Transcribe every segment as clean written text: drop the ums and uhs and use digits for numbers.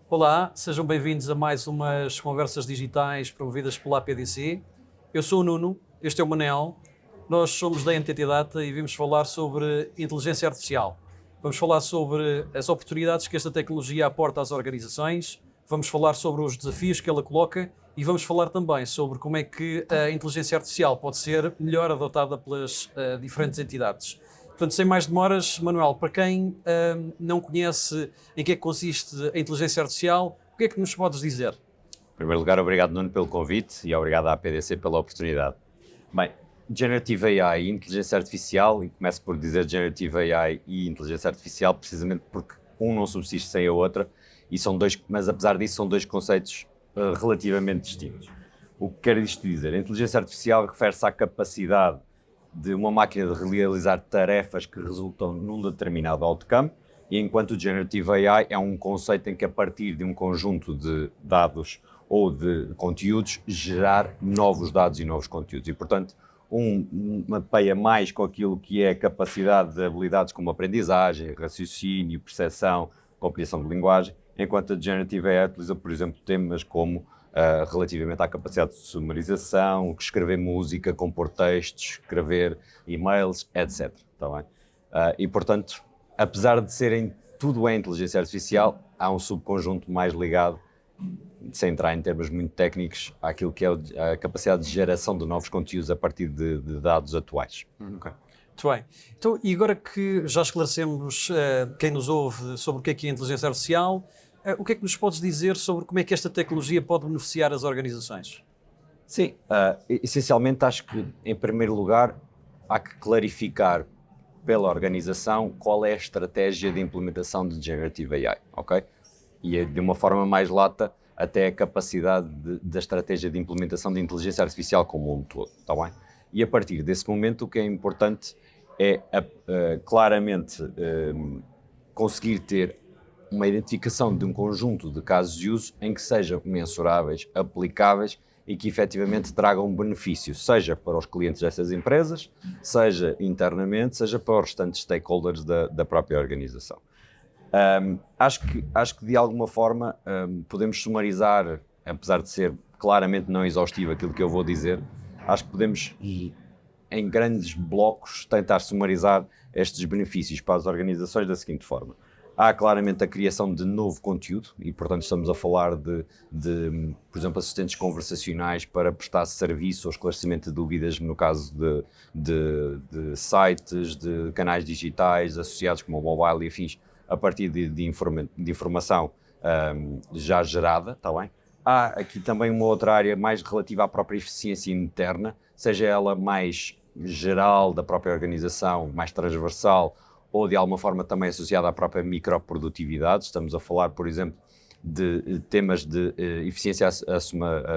Olá, sejam bem-vindos a mais umas conversas digitais promovidas pela APDC. Eu sou o Nuno, este é o Manel, nós somos da NTT Data e vamos falar sobre inteligência artificial. Vamos falar sobre as oportunidades que esta tecnologia aporta às organizações, vamos falar sobre os desafios que ela coloca e vamos falar também sobre como é que a inteligência artificial pode ser melhor adotada pelas diferentes entidades. Portanto, sem mais demoras, Manuel, para quem não conhece em que é que consiste a inteligência artificial, o que é que nos podes dizer? Em primeiro lugar, obrigado, Nuno, pelo convite e obrigado à APDC pela oportunidade. Bem, Generative AI e inteligência artificial, e começo por dizer Generative AI e inteligência artificial precisamente porque um não subsiste sem a outra, e são dois, mas apesar disso são dois conceitos relativamente distintos. O que quer isto dizer? A inteligência artificial refere-se à capacidade de uma máquina de realizar tarefas que resultam num determinado outcome, e enquanto o Generative AI é um conceito em que a partir de um conjunto de dados ou de conteúdos, gerar novos dados e novos conteúdos. E, portanto, mapeia mais com aquilo que é a capacidade de habilidades como aprendizagem, raciocínio, percepção, compreensão de linguagem, enquanto a Generative AI utiliza, por exemplo, temas como relativamente à capacidade de sumarização, escrever música, compor textos, escrever e-mails, etc. Tá bem? E, portanto, apesar de serem tudo é inteligência artificial, há um subconjunto mais ligado, sem entrar em termos muito técnicos, àquilo que é a capacidade de geração de novos conteúdos a partir de dados atuais. Okay. Muito bem. Então, e agora que já esclarecemos quem nos ouve sobre o que é a inteligência artificial, o que é que nos podes dizer sobre como é que esta tecnologia pode beneficiar as organizações? Sim, essencialmente acho que, em primeiro lugar, há que clarificar pela organização qual é a estratégia de implementação de Generative AI, ok? E de uma forma mais lata, até a capacidade da estratégia de implementação de inteligência artificial como um todo, está bem? E a partir desse momento o que é importante é claramente conseguir ter uma identificação de um conjunto de casos de uso em que sejam mensuráveis, aplicáveis e que efetivamente tragam benefício, seja para os clientes dessas empresas, seja internamente, seja para os restantes stakeholders da própria organização. Acho que de alguma forma podemos sumarizar, apesar de ser claramente não exaustivo aquilo que eu vou dizer, acho que podemos, em grandes blocos, tentar sumarizar estes benefícios para as organizações da seguinte forma. Há claramente a criação de novo conteúdo e, portanto, estamos a falar de, por exemplo, assistentes conversacionais para prestar serviço ou esclarecimento de dúvidas, no caso de sites, de canais digitais associados como o mobile e afins, a partir de informação já gerada, está bem? Há aqui também uma outra área mais relativa à própria eficiência interna, seja ela mais geral da própria organização, mais transversal, ou de alguma forma também associada à própria microprodutividade. Estamos a falar, por exemplo, de temas de eficiência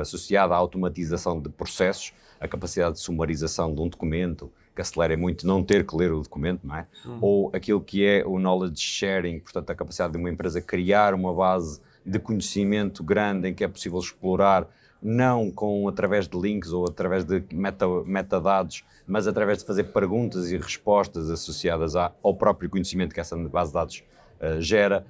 associada à automatização de processos, a capacidade de sumarização de um documento, que acelera muito não ter que ler o documento, não é? Ou aquilo que é o knowledge sharing, portanto a capacidade de uma empresa criar uma base de conhecimento grande em que é possível explorar, não através de links ou através de metadados, mas através de fazer perguntas e respostas associadas ao próprio conhecimento que essa base de dados gera,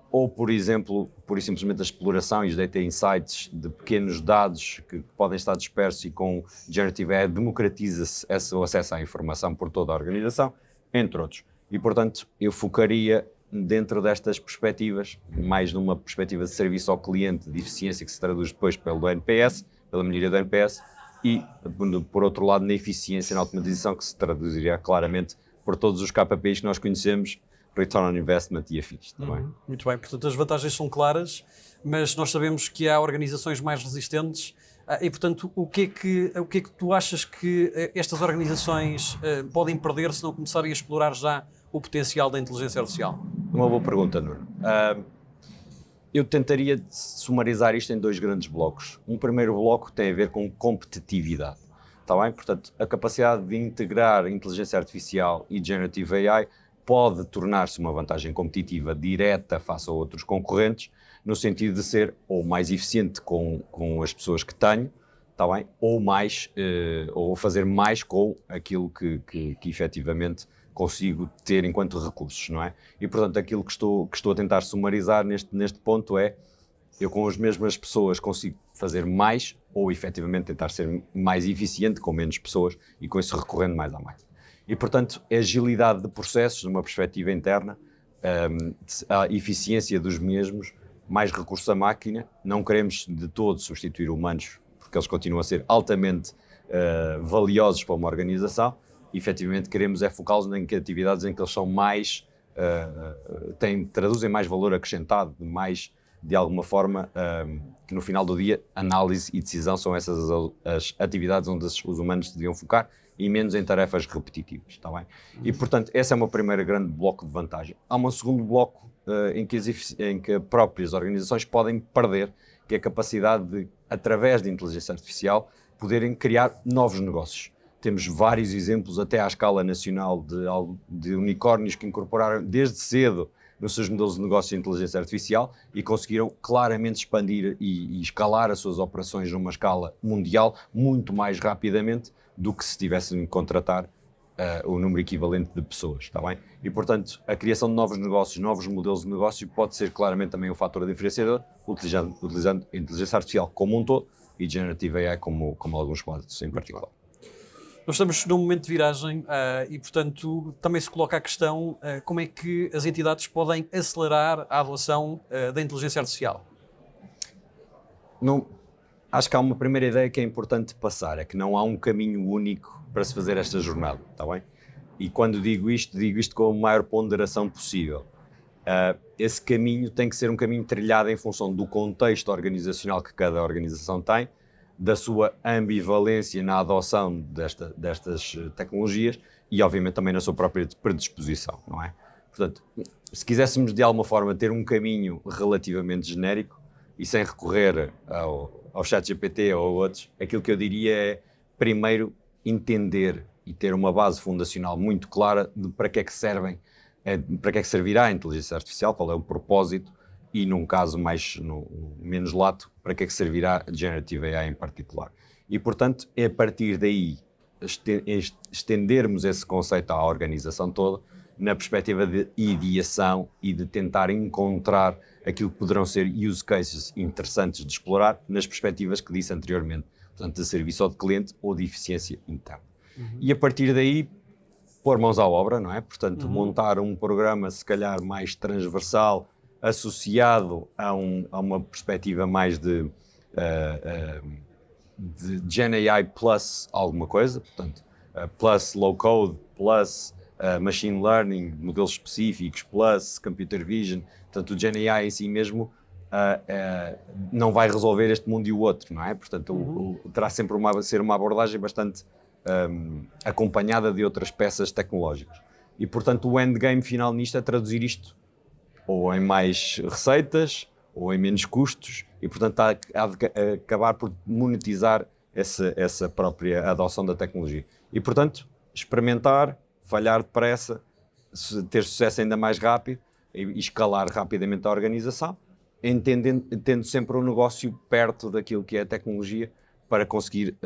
ou, por exemplo, pura e simplesmente a exploração e os data insights de pequenos dados que podem estar dispersos, e com Generative AI democratiza-se o acesso à informação por toda a organização, entre outros. E, portanto, eu focaria dentro destas perspectivas, mais numa perspectiva de serviço ao cliente, de eficiência, que se traduz depois pelo NPS, pela melhoria do NPS, e, por outro lado, na eficiência, na automatização, que se traduziria claramente por todos os KPIs que nós conhecemos, Return on Investment e afins. Muito bem, portanto as vantagens são claras, mas nós sabemos que há organizações mais resistentes e, portanto, o que é que tu achas que estas organizações podem perder se não começarem a explorar já o potencial da inteligência artificial? Uma boa pergunta, Nuno. Eu tentaria sumarizar isto em dois grandes blocos. Um primeiro bloco tem a ver com competitividade. Está bem? Portanto, a capacidade de integrar inteligência artificial e Generative AI pode tornar-se uma vantagem competitiva direta face a outros concorrentes, no sentido de ser ou mais eficiente com as pessoas que tenho, está bem? Ou fazer mais com aquilo que efetivamente consigo ter enquanto recursos, não é? E, portanto, aquilo que estou a tentar sumarizar neste ponto é eu com as mesmas pessoas consigo fazer mais ou efetivamente tentar ser mais eficiente com menos pessoas e com isso recorrendo mais à máquina. E, portanto, a agilidade de processos, numa perspectiva interna, a eficiência dos mesmos, mais recursos à máquina, não queremos de todo substituir humanos, porque eles continuam a ser altamente valiosos para uma organização, e efetivamente queremos focá-los em atividades em que eles são mais, traduzem mais valor acrescentado, mais, de alguma forma, que no final do dia, análise e decisão são essas as atividades onde os humanos deviam focar, e menos em tarefas repetitivas, está bem? E, portanto, esse é o meu primeiro grande bloco de vantagem. Há um segundo bloco em que próprias organizações podem perder, que é a capacidade de, através de inteligência artificial, poderem criar novos negócios. Temos vários exemplos, até à escala nacional, de unicórnios que incorporaram desde cedo nos seus modelos de negócio de inteligência artificial e conseguiram claramente expandir e escalar as suas operações numa escala mundial muito mais rapidamente do que se tivessem de contratar o número equivalente de pessoas, está bem? E, portanto, a criação de novos negócios, novos modelos de negócio pode ser claramente também um fator diferenciador, utilizando a inteligência artificial como um todo e Generative AI como alguns quadros em particular. Nós estamos num momento de viragem e, portanto, também se coloca a questão como é que as entidades podem acelerar a adoção da inteligência artificial. Acho que há uma primeira ideia que é importante passar, é que não há um caminho único para se fazer esta jornada, está bem? E quando digo isto com a maior ponderação possível. Esse caminho tem que ser um caminho trilhado em função do contexto organizacional que cada organização tem, da sua ambivalência na adoção destas tecnologias e, obviamente, também na sua própria predisposição, não é? Portanto, se quiséssemos de alguma forma ter um caminho relativamente genérico e sem recorrer ao ChatGPT ou a outros, aquilo que eu diria é, primeiro, entender e ter uma base fundacional muito clara de para que é que servirá a inteligência artificial, qual é o propósito e, num caso menos lato, para que é que servirá a Generative AI em particular. E, portanto, é a partir daí estendermos esse conceito à organização toda, na perspectiva de ideação e de tentar encontrar aquilo que poderão ser use cases interessantes de explorar nas perspectivas que disse anteriormente, portanto, de serviço ao cliente ou de eficiência interna. E a partir daí, pôr mãos à obra, não é? Portanto, montar um programa, se calhar, mais transversal, associado a uma perspectiva mais de Gen AI plus alguma coisa, portanto, plus low code, plus machine learning, modelos específicos, plus computer vision. Portanto, o Gen AI em si mesmo não vai resolver este mundo e o outro, não é? Portanto, terá sempre ser uma abordagem bastante acompanhada de outras peças tecnológicas. E, portanto, o endgame final nisto é traduzir isto ou em mais receitas ou em menos custos e, portanto, há de acabar por monetizar essa própria adoção da tecnologia. E, portanto, experimentar, falhar depressa, ter sucesso ainda mais rápido e escalar rapidamente a organização, tendo sempre um negócio perto daquilo que é a tecnologia para conseguir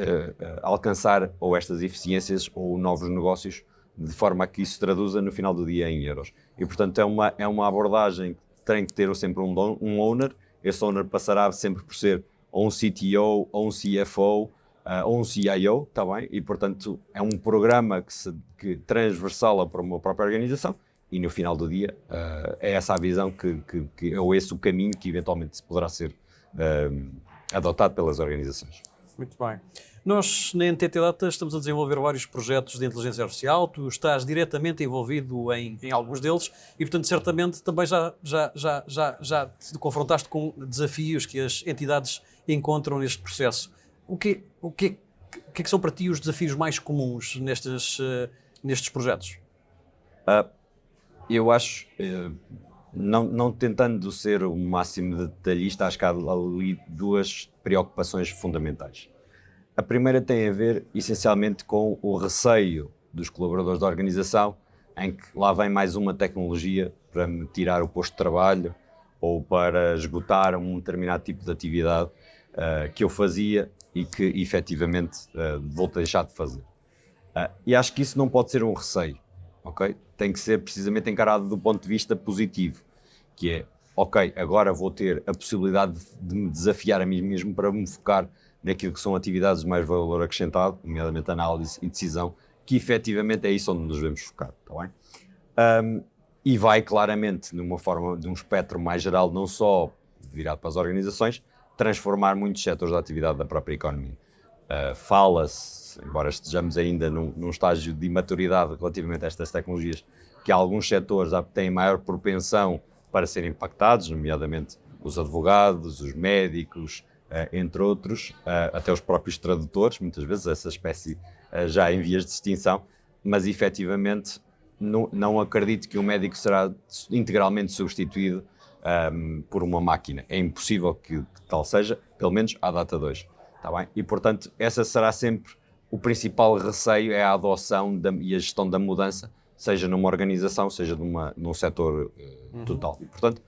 alcançar ou estas eficiências ou novos negócios de forma a que isso se traduza no final do dia em euros. E, portanto, é uma abordagem que tem que ter sempre um owner. Esse owner passará sempre por ser ou um CTO, ou um CFO, ou um CIO, está bem? E, portanto, é um programa que transversala para uma própria organização e, no final do dia, é essa a visão ou esse o caminho que eventualmente poderá ser adotado pelas organizações. Muito bem. Nós, na NTT Data, estamos a desenvolver vários projetos de inteligência artificial, tu estás diretamente envolvido em alguns deles e, portanto, certamente também já te confrontaste com desafios que as entidades encontram neste processo. O que é que são para ti os desafios mais comuns nestes projetos? Eu acho, não tentando ser o máximo de detalhista, acho que há ali duas preocupações fundamentais. A primeira tem a ver, essencialmente, com o receio dos colaboradores da organização, em que lá vem mais uma tecnologia para me tirar o posto de trabalho ou para esgotar um determinado tipo de atividade que eu fazia e que, efetivamente, vou deixar de fazer. E acho que isso não pode ser um receio, ok? Tem que ser precisamente encarado do ponto de vista positivo, que é, ok, agora vou ter a possibilidade de me desafiar a mim mesmo para me focar naquilo que são atividades de mais valor acrescentado, nomeadamente análise e decisão, que efetivamente é isso onde nos devemos focar, está bem? E vai claramente, numa forma de um espectro mais geral, não só virado para as organizações, transformar muitos setores da atividade da própria economia. Fala-se, embora estejamos ainda num estágio de imaturidade relativamente a estas tecnologias, que alguns setores têm maior propensão para serem impactados, nomeadamente os advogados, os médicos, entre outros, até os próprios tradutores, muitas vezes essa espécie já em vias de extinção, mas efetivamente não acredito que um médico será integralmente substituído por uma máquina. É impossível que tal seja, pelo menos à data de hoje. Tá bem? E, portanto, essa será sempre o principal receio, é a adoção e a gestão da mudança, seja numa organização, seja num setor total. E, portanto,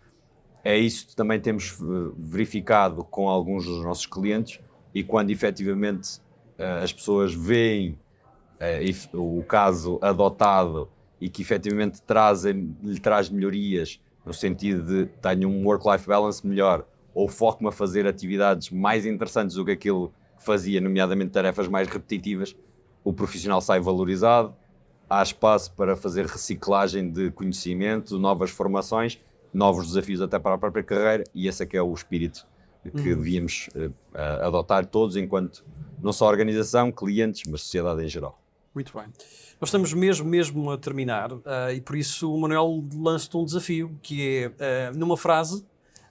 é isso que também temos verificado com alguns dos nossos clientes, e quando efetivamente as pessoas veem o caso adotado e que efetivamente lhe traz melhorias no sentido de tenho um work-life balance melhor, ou foco-me a fazer atividades mais interessantes do que aquilo que fazia, nomeadamente tarefas mais repetitivas, o profissional sai valorizado, há espaço para fazer reciclagem de conhecimento, novas formações, novos desafios até para a própria carreira, e esse é que é o espírito que devíamos adotar todos, enquanto não só organização, clientes, mas sociedade em geral. Muito bem. Nós estamos mesmo a terminar e por isso o Manuel lança-te um desafio, que é, numa frase,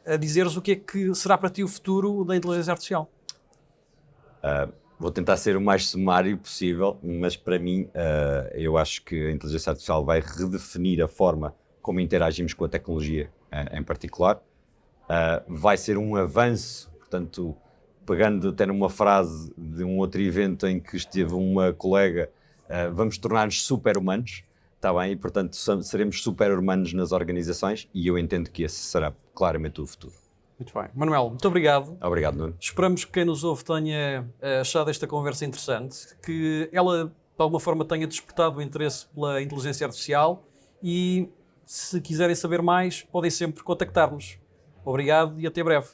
a dizeres o que é que será para ti o futuro da inteligência artificial. Vou tentar ser o mais sumário possível, mas para mim eu acho que a inteligência artificial vai redefinir a forma como interagimos com a tecnologia em particular. Vai ser um avanço, portanto, pegando até numa frase de um outro evento em que esteve uma colega, vamos tornar-nos super-humanos, está bem? E, portanto, seremos super-humanos nas organizações, e eu entendo que esse será claramente o futuro. Muito bem. Manuel, muito obrigado. Obrigado, Nuno. Esperamos que quem nos ouve tenha achado esta conversa interessante, que ela, de alguma forma, tenha despertado o interesse pela inteligência artificial, e se quiserem saber mais, podem sempre contactar-nos. Obrigado e até breve.